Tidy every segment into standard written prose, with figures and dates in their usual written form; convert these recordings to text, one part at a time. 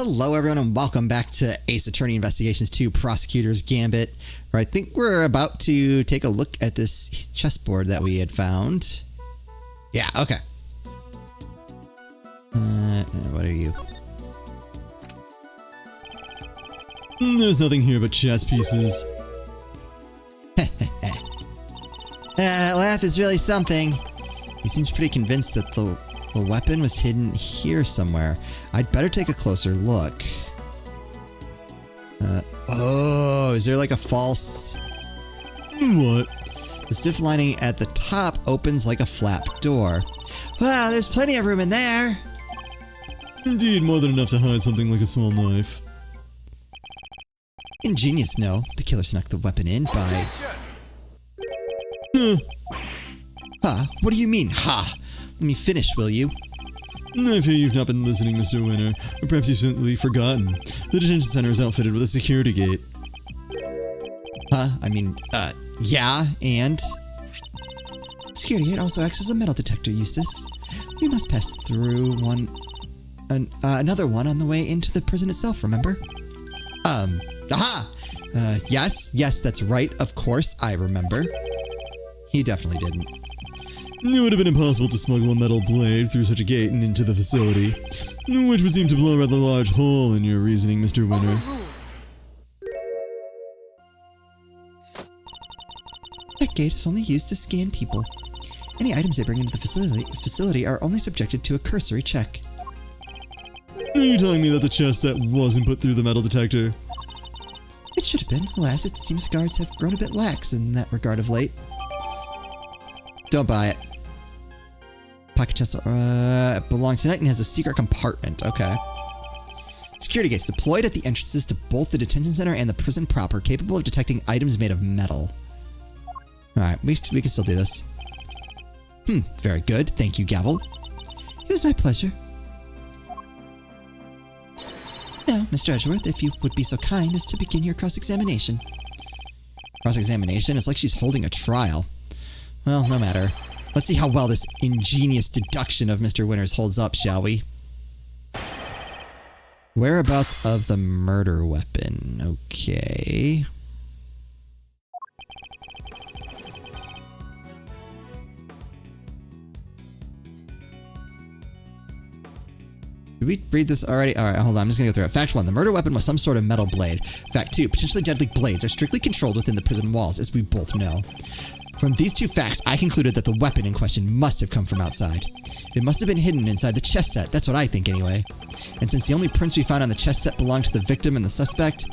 Hello everyone and welcome back to Ace Attorney Investigations 2 Prosecutor's Gambit, where I think we're about to take a look at this chessboard that we had found. Yeah, okay. What are you? There's nothing here but chess pieces. Laugh is really something. He seems pretty convinced that the weapon was hidden here somewhere. I'd better take a closer look. Oh, is there like a false... What? The stiff lining at the top opens like a flap door. Wow, there's plenty of room in there. Indeed, more than enough to hide something like a small knife. Ingenious, no. The killer snuck the weapon in by... Huh? What do you mean, ha? Let me finish, will you? I fear you've not been listening, Mr. Winner, or perhaps you've simply forgotten. The detention center is outfitted with a security gate. Huh? I mean, yeah, and? Security gate also acts as a metal detector, Eustace. You must pass through another one on the way into the prison itself, remember? Aha! Yes, that's right, of course, I remember. He definitely didn't. It would have been impossible to smuggle a metal blade through such a gate and into the facility, which would seem to blow a rather large hole in your reasoning, Mr. Winner. That gate is only used to scan people. Any items they bring into the facility are only subjected to a cursory check. Are you telling me that the chess set wasn't put through the metal detector? It should have been. Alas, it seems guards have grown a bit lax in that regard of late. Don't buy it. Pocket chest belongs to Knight and has a secret compartment. Okay. Security gates deployed at the entrances to both the detention center and the prison proper, capable of detecting items made of metal. Alright, we can still do this. Very good. Thank you, Gavel. It was my pleasure. Now, Mr. Edgeworth, if you would be so kind as to begin your cross-examination. Cross-examination? It's like she's holding a trial. Well, no matter. Let's see how well this ingenious deduction of Mr. Winner's holds up, shall we? Whereabouts of the murder weapon. Okay. Did we read this already? Alright, hold on. I'm just gonna go through it. Fact 1. The murder weapon was some sort of metal blade. Fact 2. Potentially deadly blades are strictly controlled within the prison walls, as we both know. From these two facts, I concluded that the weapon in question must have come from outside. It must have been hidden inside the chess set. That's what I think anyway. And since the only prints we found on the chess set belonged to the victim and the suspect,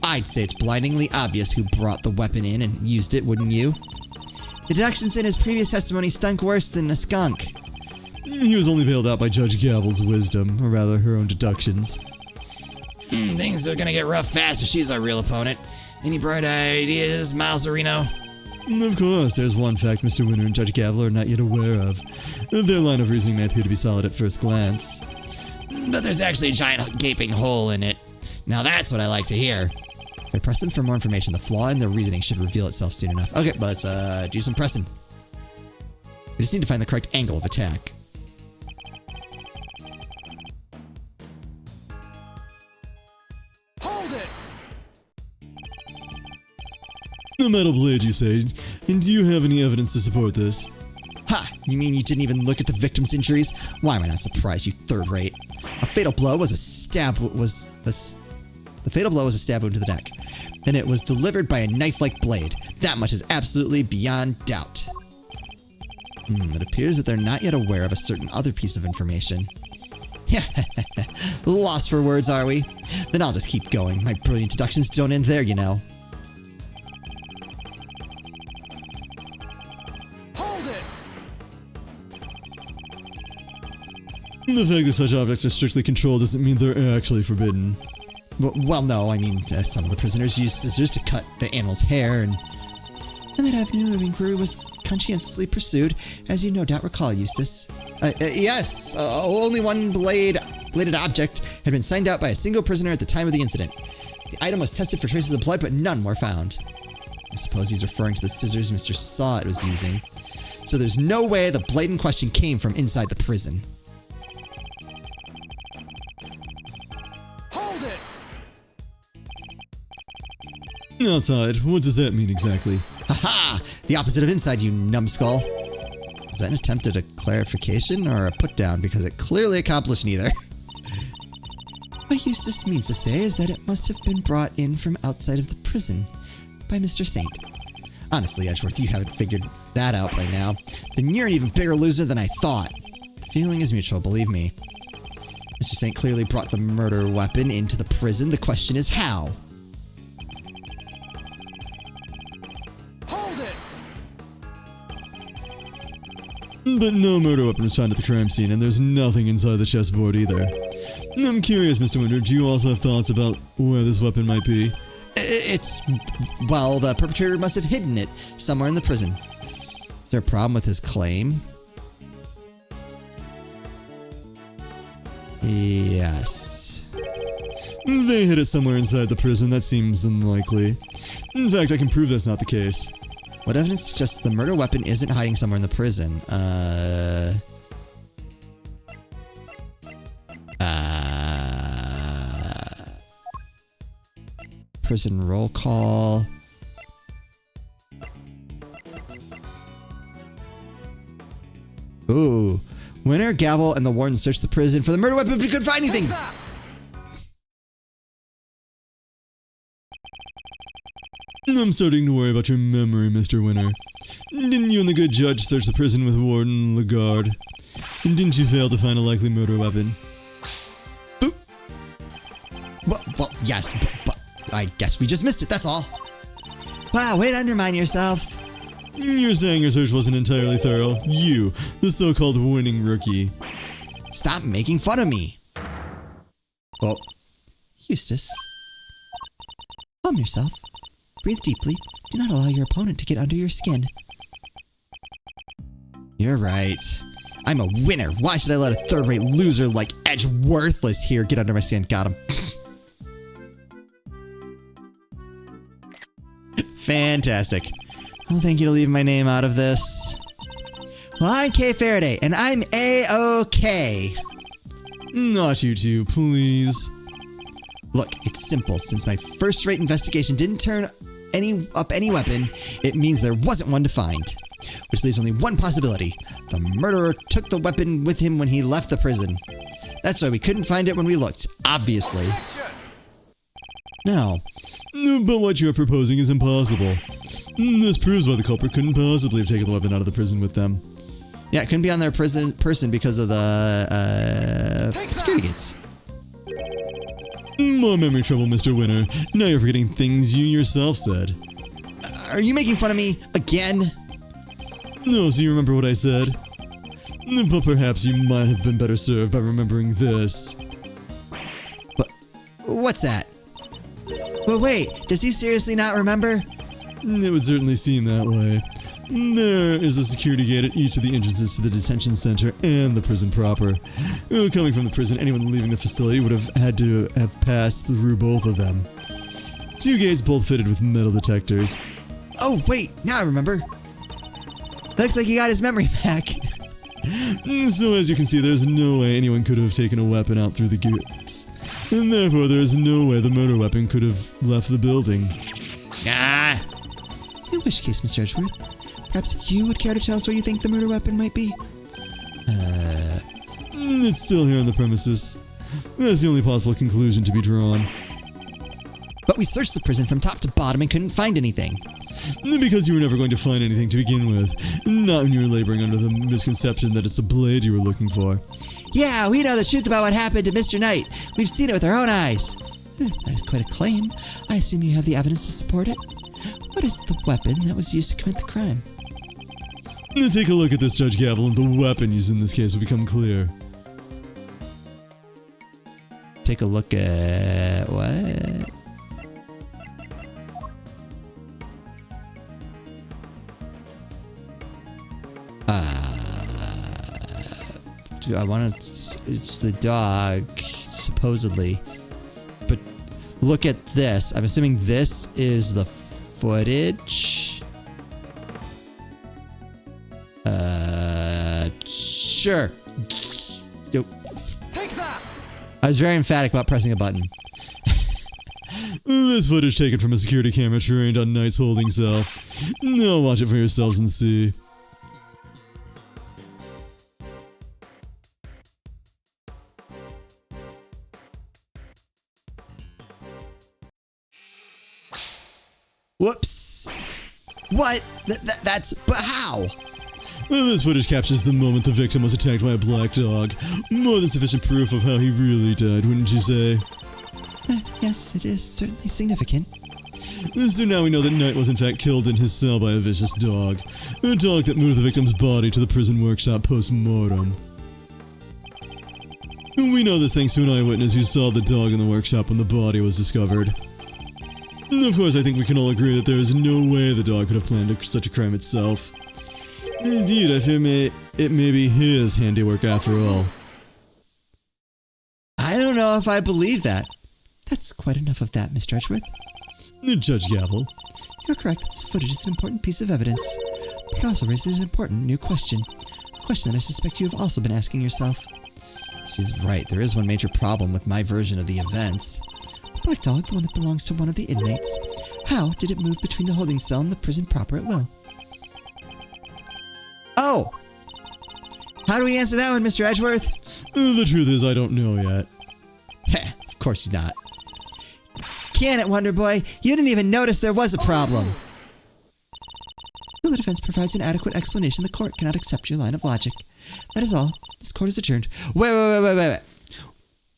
I'd say it's blindingly obvious who brought the weapon in and used it, wouldn't you? The deductions in his previous testimony stunk worse than a skunk. He was only bailed out by Judge Gavel's wisdom, or rather her own deductions. Things are gonna get rough fast if she's our real opponent. Any bright ideas, Miles Areno? Of course, there's one fact Mr. Winner and Judge Gavel are not yet aware of. Their line of reasoning may appear to be solid at first glance. But there's actually a giant gaping hole in it. Now that's what I like to hear. If I press them for more information, the flaw in their reasoning should reveal itself soon enough. Okay, let's do some pressing. We just need to find the correct angle of attack. A metal blade, you say? And do you have any evidence to support this? Ha! You mean you didn't even look at the victim's injuries? Why am I not surprised, you third rate? A fatal blow was a stab wound to the neck, and it was delivered by a knife-like blade. That much is absolutely beyond doubt. It appears that they're not yet aware of a certain other piece of information. Lost for words, are we? Then I'll just keep going. My brilliant deductions don't end there, you know. The fact that such objects are strictly controlled doesn't mean they're actually forbidden. Well, no, I mean, some of the prisoners used scissors to cut the animal's hair, and that avenue of inquiry was conscientiously pursued, as you no doubt recall, Eustace. Yes, only one bladed object had been signed out by a single prisoner at the time of the incident. The item was tested for traces of blood, but none were found. I suppose he's referring to the scissors Mr. Sawat was using. So there's no way the blade in question came from inside the prison. Outside, what does that mean exactly? Haha! The opposite of inside, you numbskull. Was that an attempt at a clarification or a put down? Because it clearly accomplished neither. What Eustace means to say is that it must have been brought in from outside of the prison by Mr. Saint. Honestly, Edgeworth, you haven't figured that out by now. Then you're an even bigger loser than I thought. The feeling is mutual, believe me. Mr. Saint clearly brought the murder weapon into the prison. The question is how? But no murder weapon was found at the crime scene, and there's nothing inside the chessboard either. I'm curious, Mr. Winter, do you also have thoughts about where this weapon might be? Well, the perpetrator must have hidden it somewhere in the prison. Is there a problem with his claim? Yes. They hid it somewhere inside the prison. That seems unlikely. In fact, I can prove that's not the case. What evidence suggests the murder weapon isn't hiding somewhere in the prison? Prison roll call. Ooh. Winner, Gavel, and the warden searched the prison for the murder weapon, but couldn't find anything! I'm starting to worry about your memory, Mr. Winter. Didn't you and the good judge search the prison with Warden Lagarde? And didn't you fail to find a likely murder weapon? Well, yes, but I guess we just missed it, that's all. Wow, way to undermine yourself. You're saying your search wasn't entirely thorough. You, the so-called winning rookie. Stop making fun of me. Well, Eustace. Calm yourself. Breathe deeply. Do not allow your opponent to get under your skin. You're right. I'm a winner. Why should I let a third-rate loser like Edgeworthless here get under my skin? Got him. Fantastic. Well, thank you to leave my name out of this. Well, I'm Kay Faraday, and I'm A-OK. Not you two, please. Look, it's simple. Since my first-rate investigation didn't turn up any weapon, it means there wasn't one to find. Which leaves only one possibility. The murderer took the weapon with him when he left the prison. That's why we couldn't find it when we looked, obviously. No. But what you're proposing is impossible. This proves why the culprit couldn't possibly have taken the weapon out of the prison with them. Yeah, it couldn't be on their person because of the, security gates. More memory trouble, Mr. Winter. Now you're forgetting things you yourself said. Are you making fun of me again? No, so you remember what I said? But perhaps you might have been better served by remembering this. But what's that? But wait, does he seriously not remember? It would certainly seem that way. There is a security gate at each of the entrances to the detention center and the prison proper. Coming from the prison, anyone leaving the facility would have had to have passed through both of them. 2 gates both fitted with metal detectors. Oh wait, now I remember. Looks like he got his memory back. So as you can see, there's no way anyone could have taken a weapon out through the gates. And therefore, there is no way the murder weapon could have left the building. Ah! In which case, Mr. Edgeworth, perhaps you would care to tell us where you think the murder weapon might be? It's still here on the premises. That's the only possible conclusion to be drawn. But we searched the prison from top to bottom and couldn't find anything. Because you were never going to find anything to begin with. Not when you were laboring under the misconception that it's a blade you were looking for. Yeah, we know the truth about what happened to Mr. Knight. We've seen it with our own eyes. That is quite a claim. I assume you have the evidence to support it. What is the weapon that was used to commit the crime? Take a look at this, Judge Gavel, and the weapon used in this case will become clear. Take a look at... what? I want to... it's the dog, supposedly. But look at this. I'm assuming this is the footage. Sure. Yo. Take that. I was very emphatic about pressing a button. This footage taken from a security camera trained on Knight's holding cell. Now watch it for yourselves and see. Whoops. What? But how? This footage captures the moment the victim was attacked by a black dog. More than sufficient proof of how he really died, wouldn't you say? Yes, it is certainly significant. So now we know that Knight was in fact killed in his cell by a vicious dog. A dog that moved the victim's body to the prison workshop post-mortem. We know this thanks to an eyewitness who saw the dog in the workshop when the body was discovered. Of course, I think we can all agree that there is no way the dog could have planned such a crime itself. Indeed, I fear it may be his handiwork after all. I don't know if I believe that. That's quite enough of that, Mr. Edgeworth. Judge Gavel. You're correct that this footage is an important piece of evidence, but it also raises an important new question. A question that I suspect you have also been asking yourself. She's right, there is one major problem with my version of the events. The black dog, the one that belongs to one of the inmates, how did it move between the holding cell and the prison proper at will? Oh! How do we answer that one, Mr. Edgeworth? The truth is, I don't know yet. Heh, of course he's not. Can it, Wonder Boy? You didn't even notice there was a problem. Until the defense provides an adequate explanation, the court cannot accept your line of logic. That is all. This court is adjourned. Wait.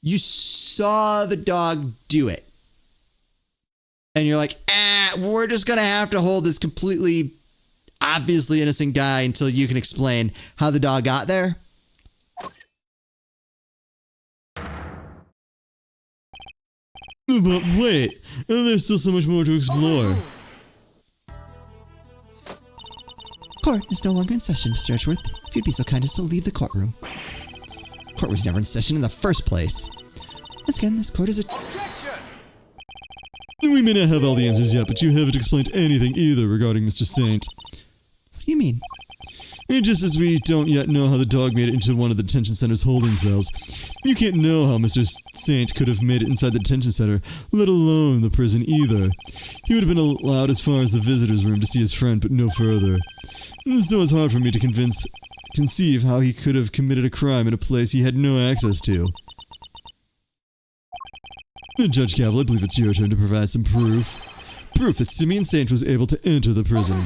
You saw the dog do it. And you're like, we're just going to have to hold this completely obviously innocent guy until you can explain how the dog got there? But wait, there's still so much more to explore. Court is no longer in session, Mr. Edgeworth. If you'd be so kind as to leave the courtroom. Court was never in session in the first place. Once again, this court is a... We may not have all the answers yet, but you haven't explained anything either regarding Mr. Saint. What do you mean? And just as we don't yet know how the dog made it into one of the detention center's holding cells, you can't know how Mr. Saint could have made it inside the detention center, let alone the prison either. He would have been allowed as far as the visitor's room to see his friend, but no further. So it's hard for me to conceive how he could have committed a crime in a place he had no access to. Judge Cavill, I believe it's your turn to provide some proof. Proof that Simeon Saint was able to enter the prison.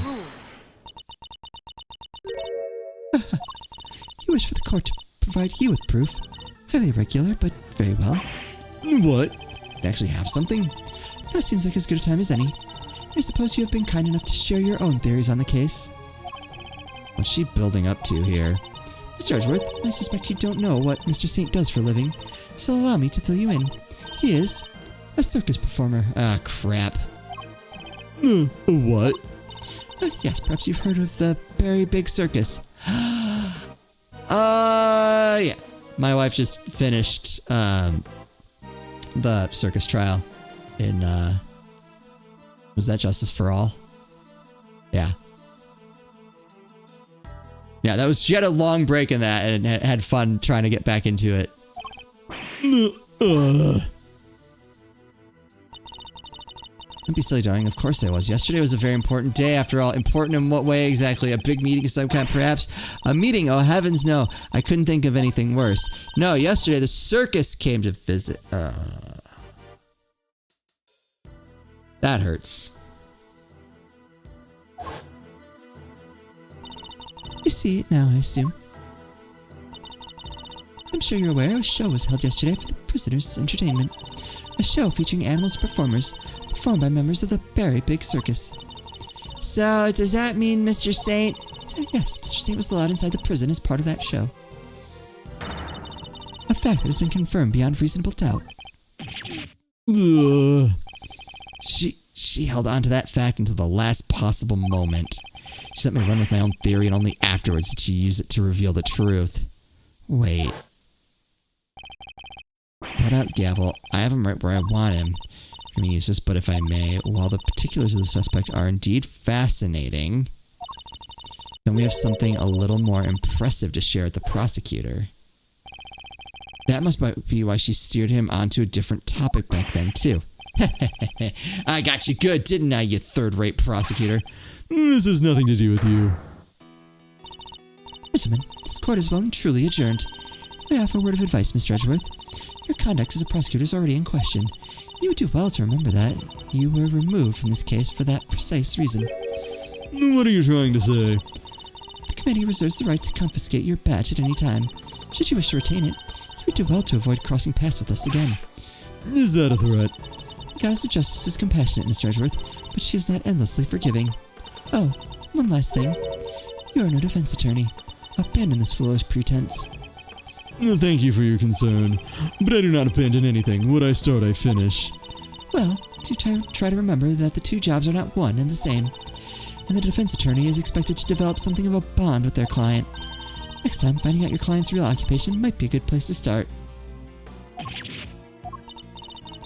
You wish for the court to provide you with proof. Highly irregular, but very well. What? You actually have something? That seems like as good a time as any. I suppose you have been kind enough to share your own theories on the case. What's she building up to here? Mr. Edgeworth, I suspect you don't know what Mr. Saint does for a living, so allow me to fill you in. He is a circus performer. Ah, crap. What? Yes, perhaps you've heard of the Very Big Circus. Yeah. My wife just finished the circus trial in was that Justice for All? Yeah. Yeah, that was, she had a long break in that and had fun trying to get back into it. Don't be silly, darling. Of course I was. Yesterday was a very important day, after all. Important in what way exactly? A big meeting of some kind, perhaps? A meeting? Oh, heavens, no. I couldn't think of anything worse. No, yesterday the circus came to visit. That hurts. You see it now, I assume. I'm sure you're aware a show was held yesterday for the prisoners' entertainment. A show featuring animals and performers, performed by members of the Very Big Circus. So, does that mean Mr. Saint? Yes, Mr. Saint was allowed inside the prison as part of that show. A fact that has been confirmed beyond reasonable doubt. She held on to that fact until the last possible moment. She let me run with my own theory, and only afterwards did she use it to reveal the truth. Wait. Put out Gavel. I have him right where I want him. Let me use this, but if I may, while the particulars of the suspect are indeed fascinating, then we have something a little more impressive to share with the prosecutor. That must be why she steered him onto a different topic back then, too. I got you good, didn't I, you third-rate prosecutor? This has nothing to do with you. Gentlemen, this court is well and truly adjourned. May I offer a word of advice, Mr. Edgeworth? Your conduct as a prosecutor is already in question. You would do well to remember that. You were removed from this case for that precise reason. What are you trying to say? The committee reserves the right to confiscate your badge at any time. Should you wish to retain it, you would do well to avoid crossing paths with us again. Is that a threat? The goddess of justice is compassionate, Mr. Edgeworth, but she is not endlessly forgiving. Oh, one last thing. You are no defense attorney. Abandon this foolish pretense. Thank you for your concern, but I do not abandon anything. What I start, I finish. Well, do try to remember that the two jobs are not one and the same, and the defense attorney is expected to develop something of a bond with their client. Next time, finding out your client's real occupation might be a good place to start.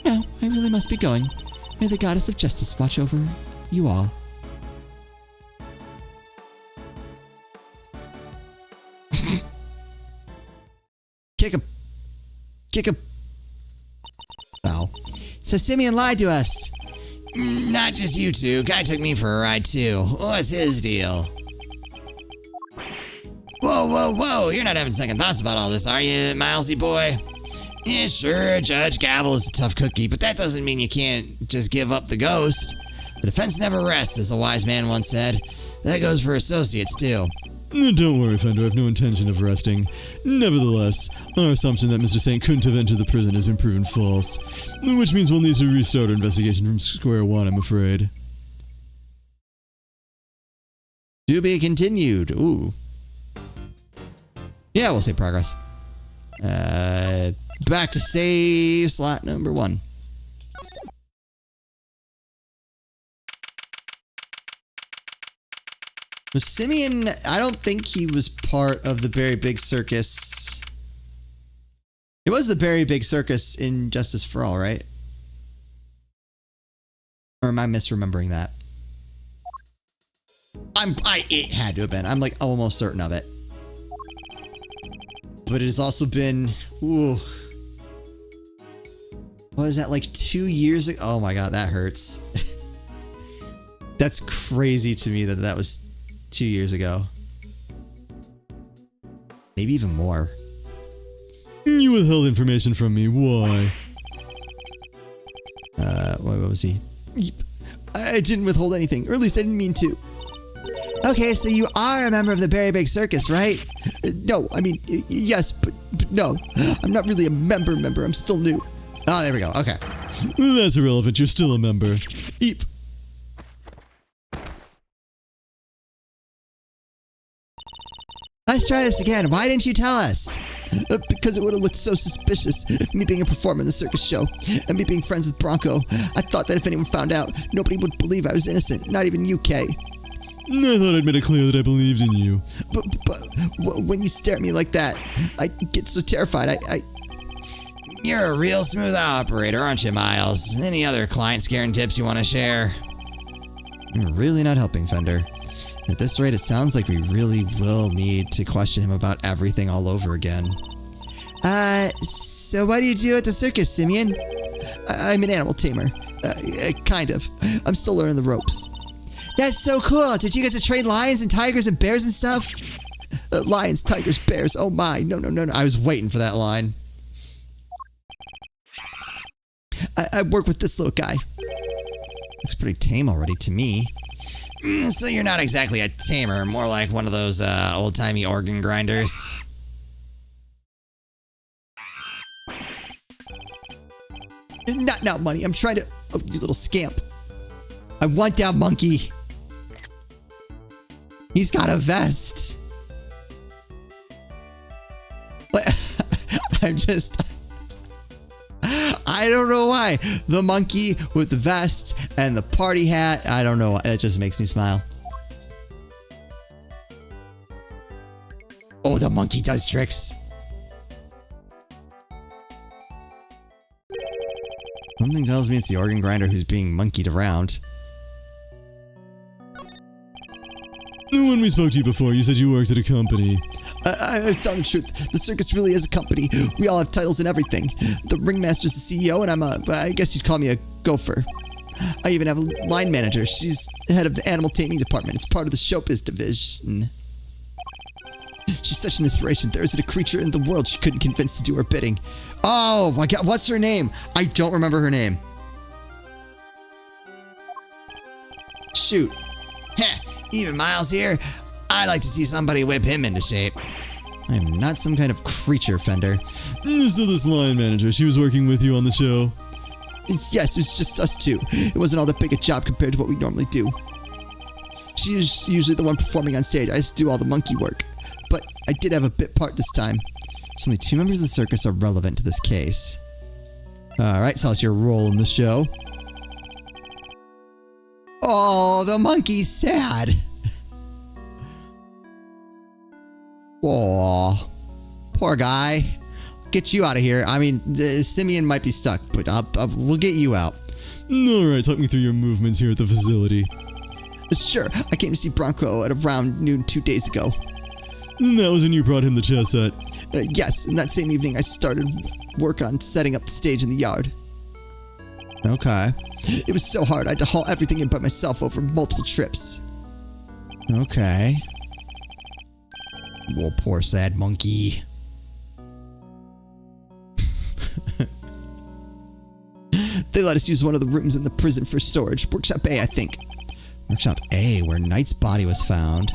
Now, I really must be going. May the goddess of justice watch over you all. Kick a. Ow. So Simeon lied to us. Not just you two. Guy took me for a ride too. What's his deal? Whoa. You're not having second thoughts about all this, are you, Milesy boy? Yeah, sure, Judge Gavel is a tough cookie, but that doesn't mean you can't just give up the ghost. The defense never rests, as a wise man once said. That goes for associates, too. Don't worry, Fender, I have no intention of resting. Nevertheless, our assumption that Mr. Saint couldn't have entered the prison has been proven false, which means we'll need to restart our investigation from square one, I'm afraid. To be continued. Ooh. Yeah, we'll say progress. Back to save slot number 1. Was Simeon, I don't think he was part of the Very Big Circus. It was the Very Big Circus in Justice for All, right? Or am I misremembering that? It had to have been. I'm like almost certain of it. But it has also been, ooh. What is that, like 2 years ago? Oh my god, that hurts. That's crazy to me that was 2 years ago. Maybe even more. You withheld information from me. Why? What was he? I didn't withhold anything, or at least I didn't mean to. Okay, so you are a member of the Very Big Circus, right? No, I mean, yes, but no. I'm not really a member. I'm still new. Oh, there we go. Okay. That's irrelevant. You're still a member. Eep. Let's try this again. Why didn't you tell us? Because it would have looked so suspicious, me being a performer in the circus show, and me being friends with Bronco. I thought that if anyone found out, nobody would believe I was innocent, not even you, Kay. I thought I'd made it clear that I believed in you. But when you stare at me like that, I get so terrified. You're a real smooth operator, aren't you, Miles? Any other client scaring tips you want to share? You're really not helping, Fender. At this rate, it sounds like we really will need to question him about everything all over again. So what do you do at the circus, Simeon? I'm an animal tamer. Kind of. I'm still learning the ropes. That's so cool. Did you get to train lions and tigers and bears and stuff? Lions, tigers, bears. Oh my. No. I was waiting for that line. I work with this little guy. Looks pretty tame already to me. So you're not exactly a tamer, more like one of those old-timey organ grinders. Not now, money. I'm trying to... Oh, you little scamp. I want that monkey. He's got a vest. I'm just... I don't know why. The monkey with the vest and the party hat. I don't know. It just makes me smile. Oh, the monkey does tricks. Something tells me it's the organ grinder who's being monkeyed around. When we spoke to you before, you said you worked at a company. I was telling the truth. The circus really is a company. We all have titles and everything. The ringmaster's the CEO, and I guess you'd call me a Gopher. I even have a line manager. She's the head of the animal taming department. It's part of the showbiz division. She's such an inspiration. There isn't a creature in the world she couldn't convince to do her bidding. Oh my god, what's her name? I don't remember her name. Shoot. Heh, even Miles here? I'd like to see somebody whip him into shape. I am not some kind of creature, Fender. So this line manager, she was working with you on the show? Yes, it was just us two. It wasn't all that big a job compared to what we normally do. She's usually the one performing on stage. I just do all the monkey work. But I did have a bit part this time. So only 2 members of the circus are relevant to this case. Alright, tell us your role in the show. Oh, the monkey's sad. Aw, poor guy. Get you out of here. I mean, Simeon might be stuck, but we'll get you out. Alright, talk me through your movements here at the facility. Sure, I came to see Bronco at around noon 2 days ago. And that was when you brought him the chess set? Yes, and that same evening I started work on setting up the stage in the yard. Okay. It was so hard, I had to haul everything in by myself over multiple trips. Okay. Well, poor sad monkey. They let us use one of the rooms in the prison for storage. Workshop A, I think. Workshop A, where Knight's body was found.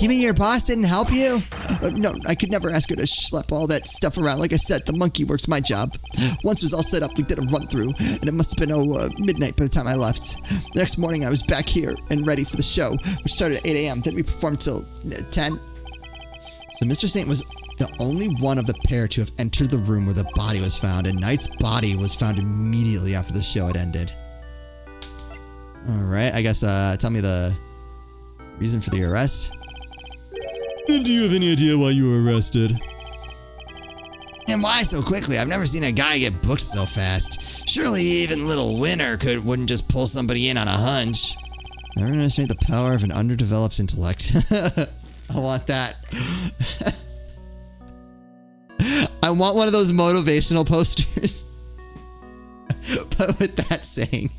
You mean your boss didn't help you? No, I could never ask her to schlep all that stuff around. Like I said, the monkey work's my job. Once it was all set up, we did a run-through, and it must have been, midnight by the time I left. The next morning, I was back here and ready for the show, which started at 8 a.m. Then we performed till 10. So Mr. Saint was the only one of the pair to have entered the room where the body was found, and Knight's body was found immediately after the show had ended. Alright, I guess, tell me the reason for the arrest. And do you have any idea why you were arrested? And why so quickly? I've never seen a guy get booked so fast. Surely even little Winner wouldn't just pull somebody in on a hunch. Never underestimate the power of an underdeveloped intellect. I want that. I want one of those motivational posters. But with that saying.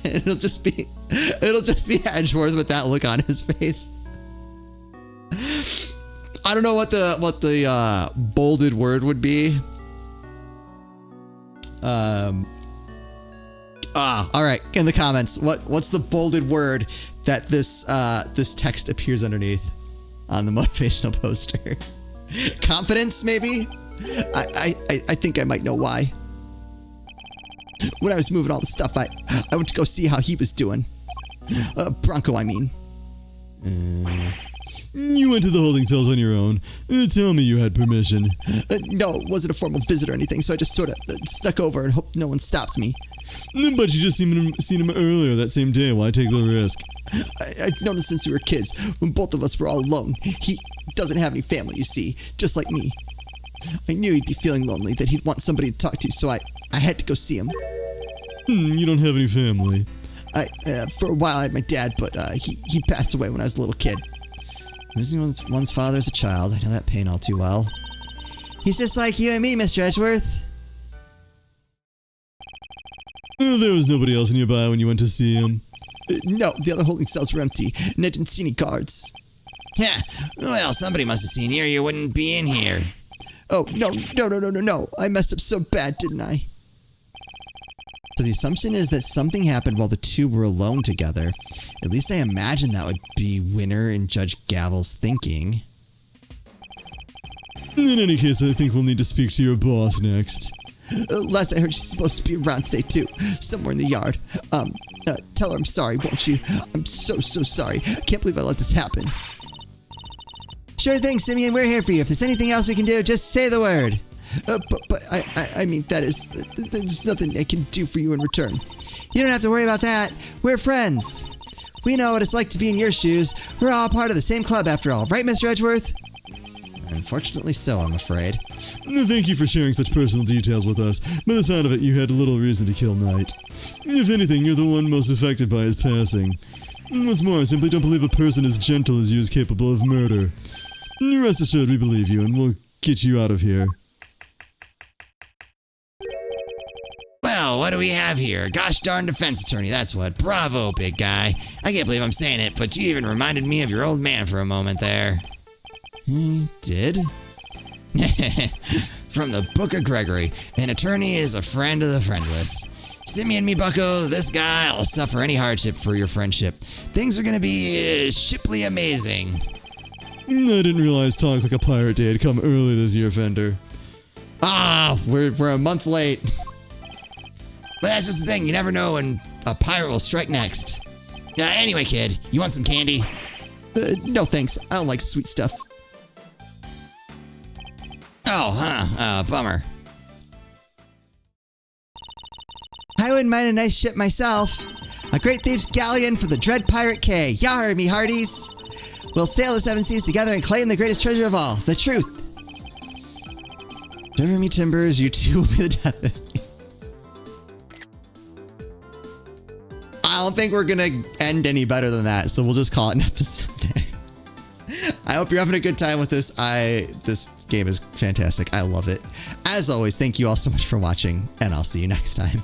It'll just be Edgeworth with that look on his face. I don't know what the bolded word would be. All right, in the comments, what's the bolded word that this text appears underneath on the motivational poster? Confidence, maybe? I think I might know why. When I was moving all the stuff, I went to go see how he was doing. Bronco, I mean. You went to the holding cells on your own. Tell me you had permission. No, it wasn't a formal visit or anything, so I just sort of snuck over and hoped no one stopped me. But you just seen him earlier that same day. Why take the risk? I've known him since we were kids, when both of us were all alone. He doesn't have any family, you see, just like me. I knew he'd be feeling lonely, that he'd want somebody to talk to, so I had to go see him. You don't have any family. For a while I had my dad, but he passed away when I was a little kid. Losing one's father as a child, I know that pain all too well. He's just like you and me, Mr. Edgeworth. There was nobody else nearby when you went to see him. No, the other holding cells were empty, and I didn't see any guards. Yeah, well, somebody must have seen you or you wouldn't be in here. Oh, no, I messed up so bad, didn't I? So the assumption is that something happened while the two were alone together. At least I imagine that would be Winner and Judge Gavel's thinking. In any case, I think we'll need to speak to your boss next. Last I heard, she's supposed to be around today too, somewhere in the yard. Tell her I'm sorry, won't you? I'm so sorry. I can't believe I let this happen. Sure thing, Simeon, we're here for you. If there's anything else we can do, just say the word. But I mean, there's nothing I can do for you in return. You don't have to worry about that. We're friends. We know what it's like to be in your shoes. We're all part of the same club after all, right, Mr. Edgeworth? Unfortunately so, I'm afraid. Thank you for sharing such personal details with us. By the sound of it, you had little reason to kill Knight. If anything, you're the one most affected by his passing. What's more, I simply don't believe a person as gentle as you is capable of murder. Rest assured we believe you, and we'll get you out of here. Well, what do we have here? Gosh darn defense attorney, that's what. Bravo, big guy. I can't believe I'm saying it, but you even reminded me of your old man for a moment there. He did? From the Book of Gregory, an attorney is a friend of the friendless. Simeon me, bucko, this guy will suffer any hardship for your friendship. Things are gonna be shiply amazing. I didn't realize Talk Like a Pirate Day had come early this year, Fender. Ah, we're a month late. But that's just the thing, you never know when a pirate will strike next. Anyway, kid, you want some candy? No thanks, I don't like sweet stuff. Oh, bummer. I wouldn't mind a nice ship myself. A great thieves galleon for the dread pirate K. Yar, me hearties. We'll sail the seven seas together and claim the greatest treasure of all, the truth. Deliver me timbers, you two will be the death of me. I don't think we're gonna end any better than that, so we'll just call it an episode there. I hope you're having a good time with this. This game is fantastic. I love it. As always, thank you all so much for watching, and I'll see you next time.